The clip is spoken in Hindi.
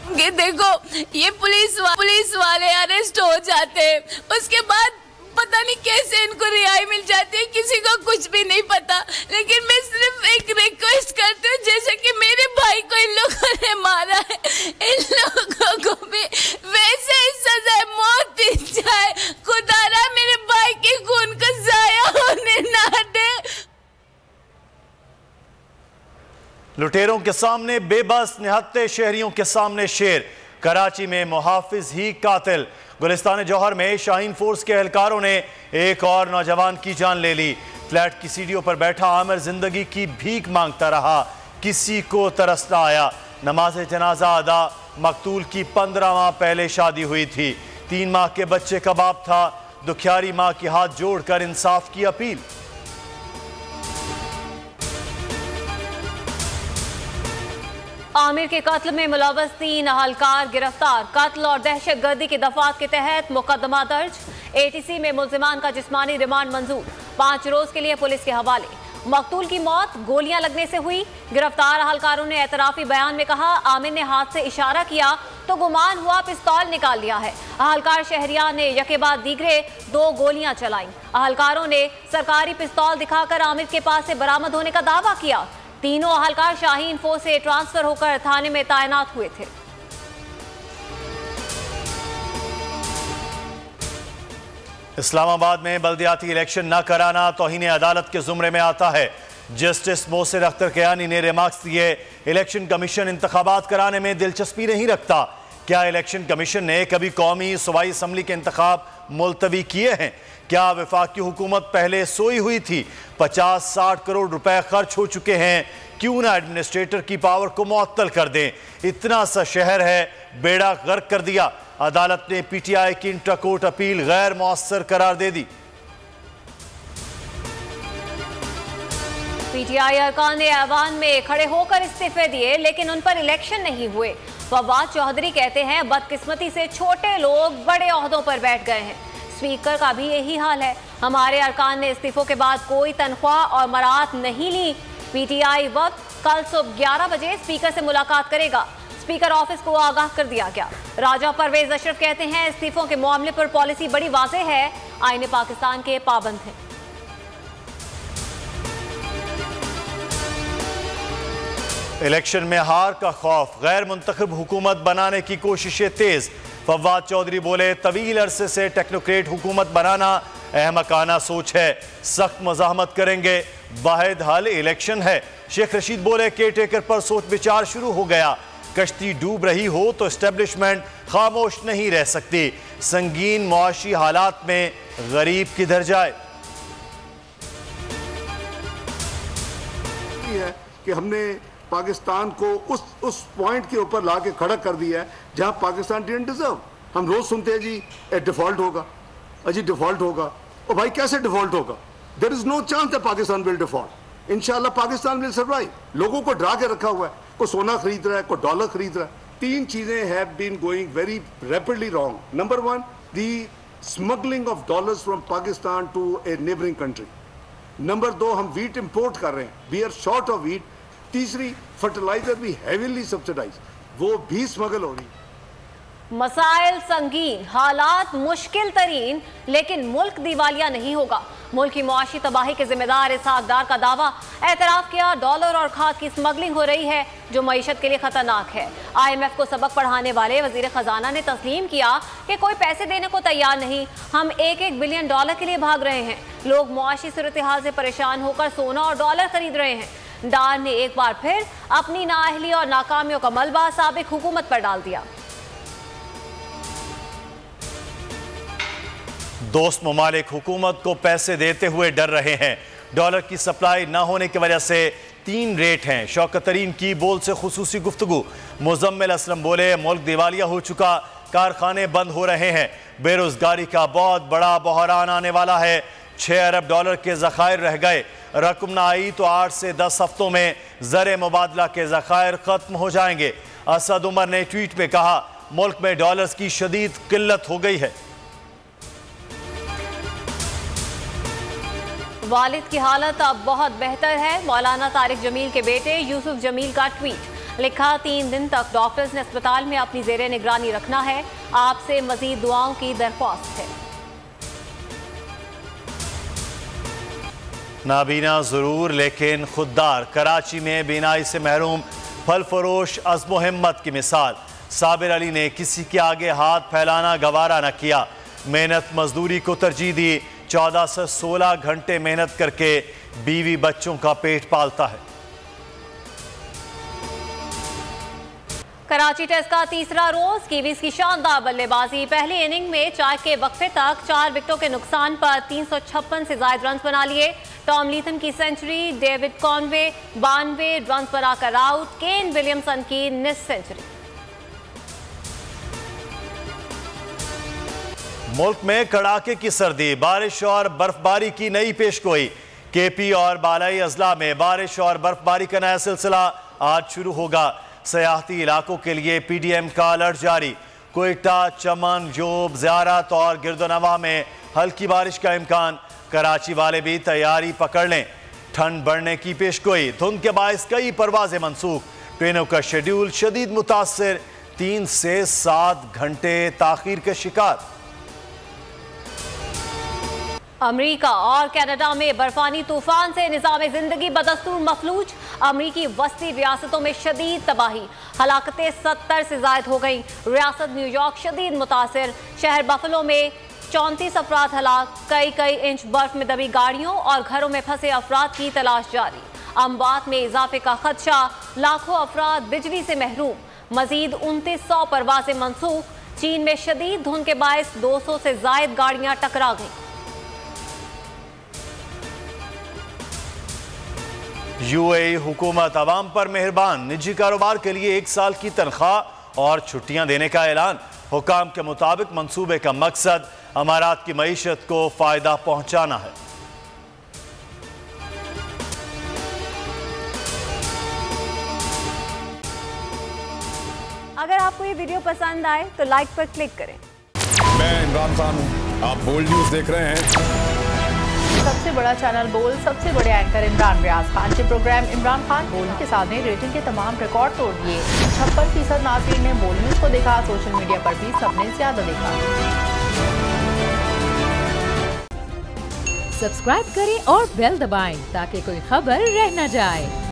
कि देखो ये पुलिस वाले अरेस्ट हो जाते हैं, उसके बाद पता नहीं कैसे इनको रिहाई मिल जाती है, किसी को कुछ भी नहीं पता। लेकिन मैं सिर्फ एक रिक्वेस्ट करती हूँ, जैसे कि मेरे भाई को इन लोगों ने मारा है, इन लोगों को भी वैसे ही सजा मौत दी जाए। खुदारा मेरे भाई के खून को जाया होने ना दे। लुटेरों के सामने बेबस, निहत्ते शहरियों के सामने शेर। कराची में मुहाफिज ही कातिल। गुलिस्तान जौहर में शाहीन फोर्स के एहलकारों ने एक और नौजवान की जान ले ली। फ्लैट की सीढ़ियों पर बैठा आमिर जिंदगी की भीख मांगता रहा, किसी को तरस ना आया। नमाज जनाजा अदा। मकतूल की 15 माह पहले शादी हुई थी, 3 माह के बच्चे का बाप था। दुखियारी मां की हाथ जोड़कर इंसाफ की अपील। आमिर के कत्ल में मुलव्वस 3 अहलकार गिरफ्तार। कत्ल और दहशतगर्दी की दफात के तहत मुकदमा दर्ज। ATC में मुल्जिमान का जिस्मानी रिमांड मंजूर, 5 रोज के लिए पुलिस के हवाले। मकतूल की मौत गोलियां लगने से हुई। गिरफ्तार अहलकारों ने एतराफी बयान में कहा, आमिर ने हाथ से इशारा किया तो गुमान हुआ पिस्तौल निकाल लिया है। अहलकार शहरियार ने यके बाद दीगरे 2 गोलियां चलाईं। अहलकारों ने सरकारी पिस्तौल दिखाकर आमिर के पास से बरामद होने का दावा किया। तीनों अहलकार शाहीन फोर्स से ट्रांसफर होकर थाने में तैनात हुए थे। इस्लामाबाद में बल्दियाती इलेक्शन न कराना तौहीन अदालत के जुमरे में आता है। जस्टिस मोहसिन अख्तर कयानी ने रिमार्क्स दिए, इलेक्शन कमीशन इंतखाबात कराने में दिलचस्पी नहीं रखता। क्या इलेक्शन कमीशन ने कभी कौमी सूबाई असम्बली के इंतखाब मुलतवी किए हैं? क्या वफाकी हुकूमत पहले सोई हुई थी? 50-60 करोड़ रुपए खर्च हो चुके हैं, क्यों ना एडमिनिस्ट्रेटर की पावर को मुअत्तल कर दें? इतना सा शहर है, बेड़ा गर्क कर दिया। अदालत ने PTI की इंट्रा कोर्ट अपील गैर मौसर करार दे दी। PTI अरकान ने ऐवान में खड़े होकर इस्तीफे दिए, लेकिन उन पर इलेक्शन नहीं हुए। फवाद चौधरी कहते हैं, बदकिस्मती से छोटे लोग बड़े ओहदों पर बैठ गए हैं। स्पीकर का भी यही हाल है। हमारे अरकान ने इस्तीफों के बाद कोई तनख्वाह और मराहत नहीं ली। PTI वक्त कल सुबह 11 बजे स्पीकर से मुलाकात करेगा। स्पीकर ऑफिस को आगाह कर दिया गया। राजा परवेज अशरफ कहते हैं, इस्तीफों के मामले पर पॉलिसी बड़ी वाज़ेह है, आईने पाकिस्तान के पाबंद हैं। इलेक्शन में हार का खौफ, गैर मुंतखब हुकूमत बनाने की कोशिशें तेज। फवाद चौधरी बोले, तवील अरसे से टेक्नोक्रेट हुकूमत बनाना अहमकाना सोच है, सख्त मज़ाहमत करेंगे, वाहिद हल इलेक्शन है। शेख रशीद बोले, केयरटेकर पर सोच विचार शुरू हो गया। कश्ती डूब रही हो तो एस्टेब्लिशमेंट खामोश नहीं रह सकती। संगीन मुआशी हालात में गरीब किधर जाए? कि हमने पाकिस्तान को उस पॉइंट के ऊपर ला के खड़ा कर दिया है जहां पाकिस्तान डिडंट डिजर्व। हम रोज सुनते हैं जी डिफॉल्ट होगा, अजी डिफॉल्ट होगा। और भाई कैसे डिफॉल्ट होगा? There is no chance that Pakistan will default. इंशाल्लाह पाकिस्तान विल सर्वाइव। लोगों को डरा के रखा हुआ है, कोई सोना खरीद रहा है, कोई डॉलर खरीद रहा है। 3 चीजें have been going very rapidly wrong. Number 1, the smuggling of dollars from Pakistan to a neighbouring country. Number 2, हम व्हीट इंपोर्ट कर रहे हैं, we are short of wheat. तीसरी, फर्टिलाइजर भी हेवीली सब्सिडाइज, वो भी स्मगल हो रही है। मसाइल संगीन, हालात मुश्किल तरीन, लेकिन मुल्क दिवालिया नहीं होगा। मुल्क की मुआशी तबाही के जिम्मेदार इसहाक डार का दावा। एतराफ किया, डॉलर और खाद की स्मगलिंग हो रही है जो मईशत के लिए खतरनाक है। IMF को सबक पढ़ाने वाले वजीर खजाना ने तस्लीम किया कि कोई पैसे देने को तैयार नहीं, हम $1-1 बिलियन के लिए भाग रहे हैं। लोग मुआशी सूरत हाल से परेशान होकर सोना और डॉलर खरीद रहे हैं। डार ने एक बार फिर अपनी नाअहली और नाकामियों का मलबा साबिक हुकूमत पर डाल दिया। दोस्त ममालिक हुकूमत को पैसे देते हुए डर रहे हैं। डॉलर की सप्लाई न होने की वजह से 3 रेट हैं। शौकत तरीन की बोल से खुसूसी गुफ्तगू। मुजम्मिल असलम बोले, मुल्क दिवालिया हो चुका, कारखाने बंद हो रहे हैं, बेरोजगारी का बहुत बड़ा बहरान आने वाला है। $6 अरब के ज़खायर रह गए। रकम ना आई तो 8 से 10 हफ्तों में ज़र मुबादला के ज़खायर ख़त्म हो जाएंगे। असद उमर ने ट्वीट में कहा, मुल्क में डॉलर्स की शदीद किल्लत हो गई है। वालिद की हालत अब बहुत बेहतर है। मौलाना तारिक जमील के बेटे यूसुफ जमील का ट्वीट। लिखा 3 दिन तक डॉक्टर्स ने अस्पताल में अपनी ज़ेरे निगरानी रखना है, आपसे मजीद दुआओं की दरख्वास्त है। नाबीना जरूर लेकिन खुददार। कराची में बीनाई से महरूम फल फरोश अज़्म हिम्मत की मिसाल। साबिर अली ने किसी के आगे हाथ फैलाना गवारा न किया, मेहनत मजदूरी को तरजीह दी। 14 से 16 घंटे मेहनत करके बीवी बच्चों का पेट पालता है। कराची टेस्ट का तीसरा रोज, कीवीज की शानदार बल्लेबाजी। पहली इनिंग में 4 के वक्फे तक 4 विकेटों के नुकसान पर 356 से ज्यादा रन बना लिए। टॉम लीथम की सेंचुरी, डेविड कॉनवे 92 रन पर आकर आउट, केन विलियमसन की निस सेंचुरी। मुल्क में कड़ाके की सर्दी, बारिश और बर्फबारी की नई पेशगोई। केपी और बालाई अजला में बारिश और बर्फबारी का नया सिलसिला आज शुरू होगा। सयाहती इलाकों के लिए पीडीएम का अलर्ट जारी। कोयटा, चमन, जोब, ज़ियारत और गिरदोनवा में हल्की बारिश का इम्कान। कराची वाले भी तैयारी पकड़ लें, ठंड बढ़ने की पेशगोई। धुंध के बायस कई परवाजें मनसूख, ट्रेनों का शेड्यूल शदीद मुतासिर, 3 से 7 घंटे ताखीर के शिकार। अमेरिका और कनाडा में बर्फानी तूफान से निज़ाम जिंदगी बदस्तूर मफलूज। अमेरिकी वस्ती रियासतों में शदीद तबाही, हलाकतें 70 से जायद हो गई। रियासत न्यूयॉर्क शदीद मुतासिर, शहर बफलो में 34 अफराद हलाक। कई इंच बर्फ में दबी गाड़ियों और घरों में फंसे अफराद की तलाश जारी। अमवात में इजाफे का खदशा, लाखों अफराद बिजली से महरूम। मजीद 2900 परवाजें मनसूख। चीन में शदीद धुंध के बायस 200 से जायद गाड़ियां टकरा गईं। यूएई हुकूमत अवाम पर मेहरबान, निजी कारोबार के लिए 1 साल की तनख्वाह और छुट्टियां देने का ऐलान। हुकाम के मुताबिक मंसूबे का मकसद अमारात की मईशत को फायदा पहुंचाना है। अगर आपको ये वीडियो पसंद आए तो लाइक पर क्लिक करें। मैं इमरान खान हूँ, आप बोल्ड न्यूज देख रहे हैं। सबसे बड़ा चैनल बोल, सबसे बड़े एंकर इमरान रियाज खान के प्रोग्राम इमरान खान बोल के साथ ने रेटिंग के तमाम रिकॉर्ड तोड़ दिए। 56% नाज़रीन ने बोल न्यूज को देखा, सोशल मीडिया पर भी सबने ज्यादा देखा। सब्सक्राइब करें और बेल दबाएं ताकि कोई खबर रह न जाए।